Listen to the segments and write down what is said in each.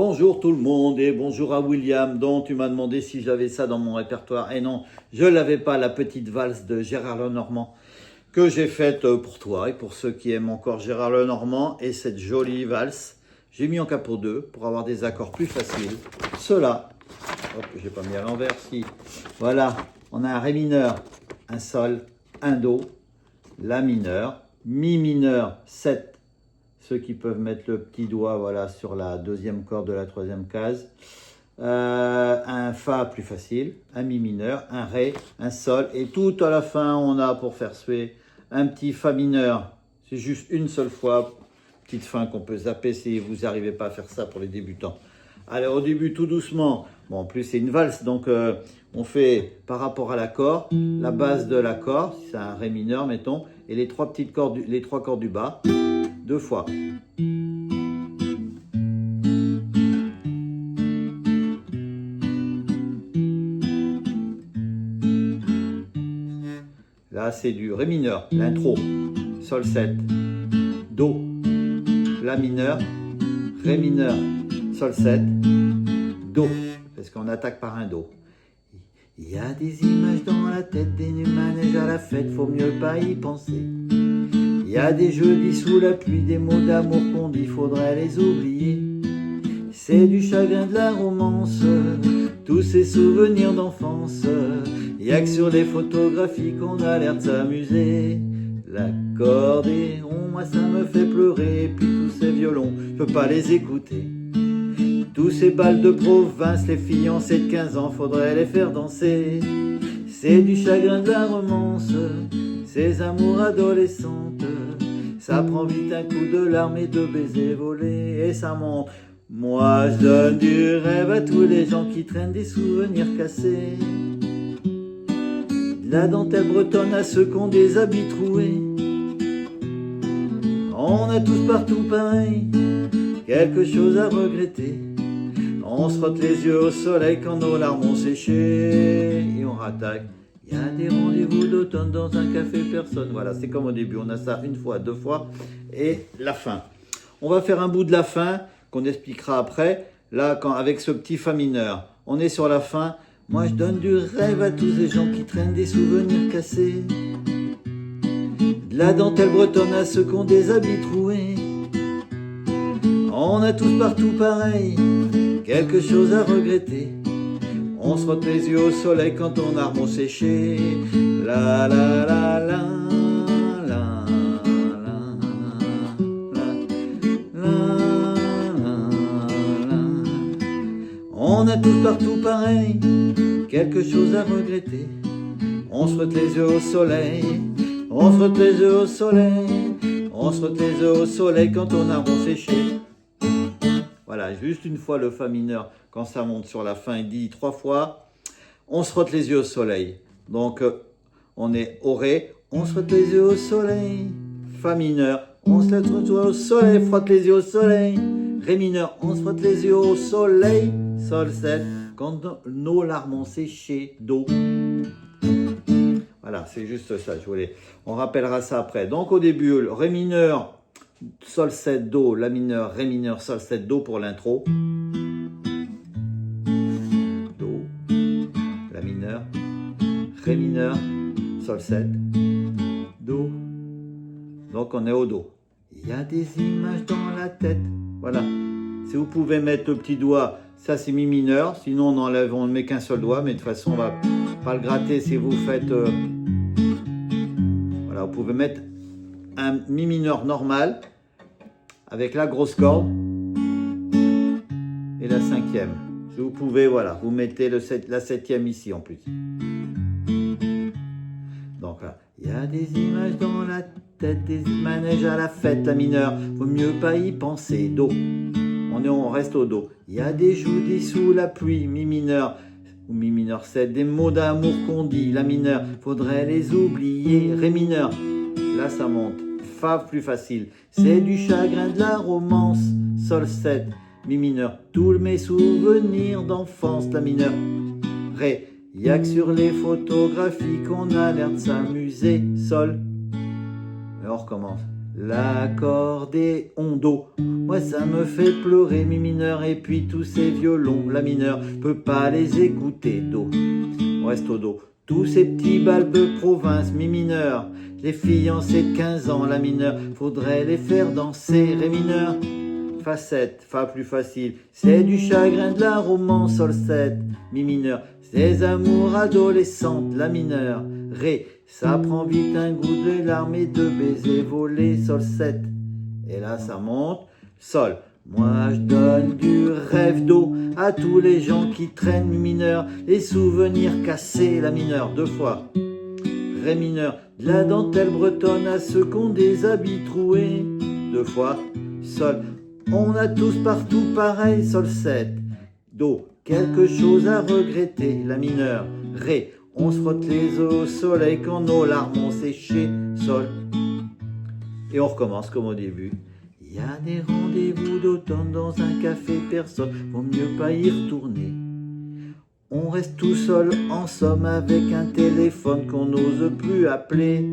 Bonjour tout le monde et bonjour à William, dont tu m'as demandé si j'avais ça dans mon répertoire. Et non, je l'avais pas, la petite valse de Gérard Lenormand que j'ai faite pour toi et pour ceux qui aiment encore Gérard Lenormand. Et cette jolie valse, j'ai mis en capot 2 pour avoir des accords plus faciles. Cela, hop, j'ai pas mis à l'envers, si. Voilà, on a un Ré mineur, un Sol, un Do, La mineur, Mi mineur, 7. Ceux qui peuvent mettre le petit doigt voilà, sur la deuxième corde de la troisième case. Un Fa plus facile, un Mi mineur, un Ré, un Sol. Et tout à la fin, on a pour faire suer un petit Fa mineur. C'est juste une seule fois. Petite fin qu'on peut zapper si vous n'arrivez pas à faire ça pour les débutants. Alors au début, tout doucement. Bon, en plus, c'est une valse. Donc, on fait par rapport à l'accord, la base de l'accord. Si c'est un Ré mineur, mettons. Et les trois petites cordes, les trois cordes du bas. 2 fois. Là, c'est du Ré mineur, l'intro. Sol 7, Do, La mineur, Ré mineur, Sol 7, Do. Parce qu'on attaque par un Do. Il y a des images dans la tête, des manèges à la fête, faut mieux pas y penser. Il y a des jeudis sous la pluie, des mots d'amour qu'on dit, faudrait les oublier. C'est du chagrin de la romance, tous ces souvenirs d'enfance. Il y a que sur les photographies qu'on a l'air de s'amuser. L'accordéon, moi ça me fait pleurer, et puis tous ces violons, je peux pas les écouter. Tous ces bals de province, les fiancées de 15 ans, faudrait les faire danser. C'est du chagrin de la romance, ces amours adolescentes. Ça prend vite un coup de larmes et de baisers volés, et ça monte. Moi je donne du rêve à tous les gens qui traînent des souvenirs cassés. De la dentelle bretonne à ceux qui ont des habits troués. On a tous partout pareil, quelque chose à regretter. On se frotte les yeux au soleil quand nos larmes ont séché, et on rattaque. Il y a des rendez-vous d'automne dans un café, personne. Voilà, c'est comme au début, on a ça une fois, 2 fois, et la fin. On va faire un bout de la fin, qu'on expliquera après. Là, avec ce petit Fa mineur, on est sur la fin. Moi, je donne du rêve à tous ces gens qui traînent des souvenirs cassés. De la dentelle bretonne à ceux qui ont des habits troués. On a tous partout pareil, quelque chose à regretter. On se frotte les yeux au soleil quand ton arbre séché. La la la la la la la la. On a tous partout pareil, quelque chose à regretter. On se frotte les yeux au soleil, on se frotte les yeux au soleil, on se frotte les yeux au soleil quand ton arbre séché. Voilà, juste une fois le Fa mineur, quand ça monte sur la fin, il dit 3 fois, on se frotte les yeux au soleil. Donc, on est au Ré, on se frotte les yeux au soleil. Fa mineur, on se frotte les yeux au soleil, frotte les yeux au soleil. Ré mineur, on se frotte les yeux au soleil. Sol 7, quand nos larmes ont séché, Do. Voilà, c'est juste ça, je voulais. On rappellera ça après. Donc, au début, le Ré mineur, Sol 7, Do, La mineur, Ré mineur, Sol 7, Do pour l'intro. Do, La mineur, Ré mineur, Sol 7, Do. Donc on est au Do. Il y a des images dans la tête. Voilà. Si vous pouvez mettre le petit doigt, ça c'est Mi mineur. Sinon on enlève, on ne met qu'un seul doigt. Mais de toute façon on va pas le gratter si vous faites... Voilà, vous pouvez mettre un Mi mineur normal avec la grosse corde et la 5e. Si vous pouvez, voilà, vous mettez la 7e ici en plus. Donc là, il y a des images dans la tête, des manèges à la fête, La mineur, faut mieux pas y penser, Do. On reste au Do. Il y a des jeudis sous la pluie, Mi mineur, ou Mi mineur 7, des mots d'amour qu'on dit, La mineur, faudrait les oublier, Ré mineur, là ça monte. Fa plus facile, c'est du chagrin de la romance. Sol 7, Mi mineur, tous mes souvenirs d'enfance. La mineur, Ré, y'a que sur les photographies qu'on a l'air de s'amuser. Sol, et on recommence. l'accordéon, do. Moi ça me fait pleurer, mi mineur, et puis tous ces violons, la mineur, peut pas les écouter, do. On reste au do. Tous ces petits balbes de province, mi mineur, les fiancés de 15 ans, la mineur, faudrait les faire danser, ré mineur. Fa 7, fa plus facile, c'est du chagrin de la romance, sol 7, mi mineur, ces amours adolescentes, la mineur, ré, ça prend vite un goût de larmes et de baisers volés, sol 7, et là ça monte, sol. Moi je donne du rêve d'eau à tous les gens qui traînent, mi mineur, les souvenirs cassés, la mineur, deux fois, ré mineur, de la dentelle bretonne à ceux qui ont des habits troués, deux fois, sol. On a tous partout pareil, sol 7, do, quelque chose à regretter, la mineur, ré, on se frotte les os au soleil quand nos larmes ont séché, sol. Et on recommence comme au début. Il y a des rendez-vous d'automne dans un café, personne, vaut mieux pas y retourner. On reste tout seul en somme avec un téléphone qu'on n'ose plus appeler.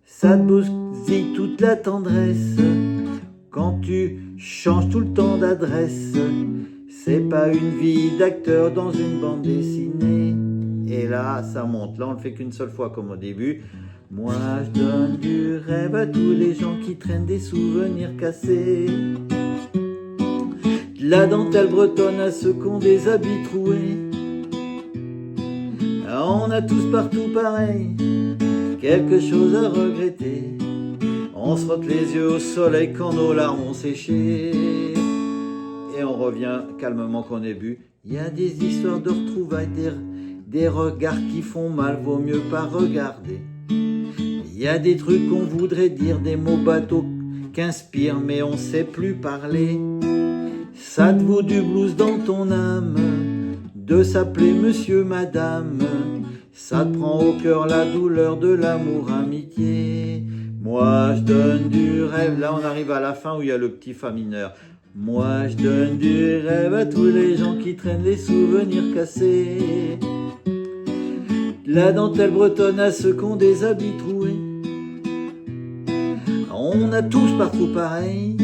Ça te bousille toute la tendresse quand tu changes tout le temps d'adresse. C'est pas une vie d'acteur dans une bande dessinée. Et là, ça monte. Là, on le fait qu'une seule fois comme au début. Moi, je donne du rêve à tous les gens qui traînent des souvenirs cassés. De la dentelle bretonne à ceux qui ont des habits troués. On a tous partout pareil, quelque chose à regretter. On se frotte les yeux au soleil quand nos larmes ont séché. Et on revient calmement qu'au début. Il y a des histoires de retrouvailles, des regards qui font mal, vaut mieux pas regarder. Il y a des trucs qu'on voudrait dire, des mots bateaux qu'inspire, mais on sait plus parler. Ça te vaut du blues dans ton âme, de s'appeler monsieur, madame. Ça te prend au cœur la douleur de l'amour, amitié. Moi je donne du rêve, là on arrive à la fin où il y a le petit fa mineur. Moi je donne du rêve à tous les gens qui traînent les souvenirs cassés. La dentelle bretonne à ceux qui ont des habits troués. On a tous partout pareil,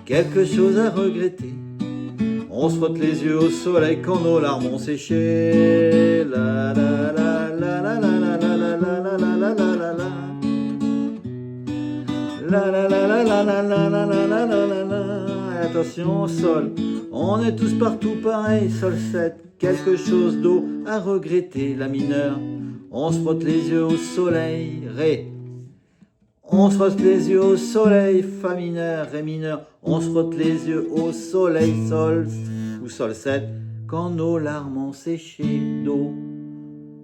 quelque chose à regretter. On se frotte les yeux au soleil quand nos larmes ont séché. La la la la la la la la la la la la la la. La la la la la la la la la la la la. Attention, sol. On est tous partout pareil, sol 7. Quelque chose d'eau à regretter, la mineure. On se frotte les yeux au soleil, ré. On se frotte les yeux au soleil, fa mineur, ré mineur. On se frotte les yeux au soleil, sol ou sol 7. Quand nos larmes ont séché, do.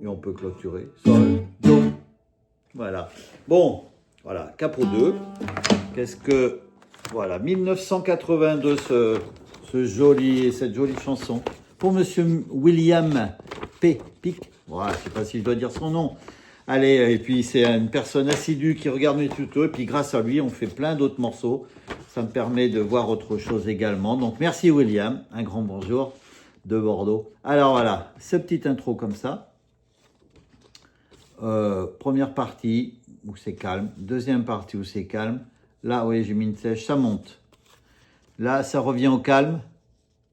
Et on peut clôturer, sol, do. Voilà. Bon. Voilà, Capot 2. Qu'est-ce que... Voilà, 1982, cette jolie chanson. Pour Monsieur William P. Pic. Voilà, je ne sais pas si je dois dire son nom. Allez, et puis c'est une personne assidue qui regarde mes tutos. Et puis grâce à lui, on fait plein d'autres morceaux. Ça me permet de voir autre chose également. Donc merci William, un grand bonjour de Bordeaux. Alors voilà, ce petit intro comme ça. Première partie où c'est calme, deuxième partie où c'est calme. Là, oui, j'ai mis une sèche, ça monte. Là, ça revient au calme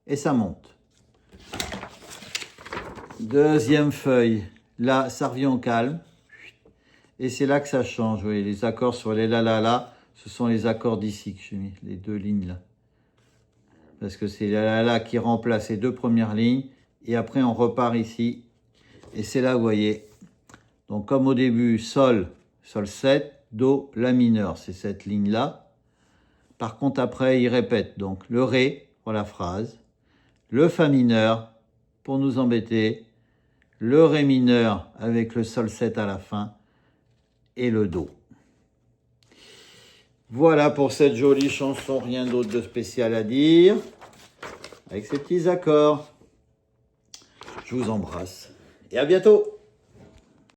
et ça monte. Deuxième feuille, là, ça revient au calme et c'est là que ça change. Vous voyez, les accords sur les la, ce sont les accords d'ici que j'ai mis, les deux lignes là. Parce que c'est la qui remplace les deux premières lignes et après on repart ici et c'est là, vous voyez. Donc comme au début, sol, sol 7, do, la mineur, c'est cette ligne-là. Par contre, après, il répète. Donc le ré pour la phrase, le fa mineur pour nous embêter, le ré mineur avec le sol 7 à la fin et le do. Voilà pour cette jolie chanson, rien d'autre de spécial à dire. Avec ces petits accords, je vous embrasse et à bientôt.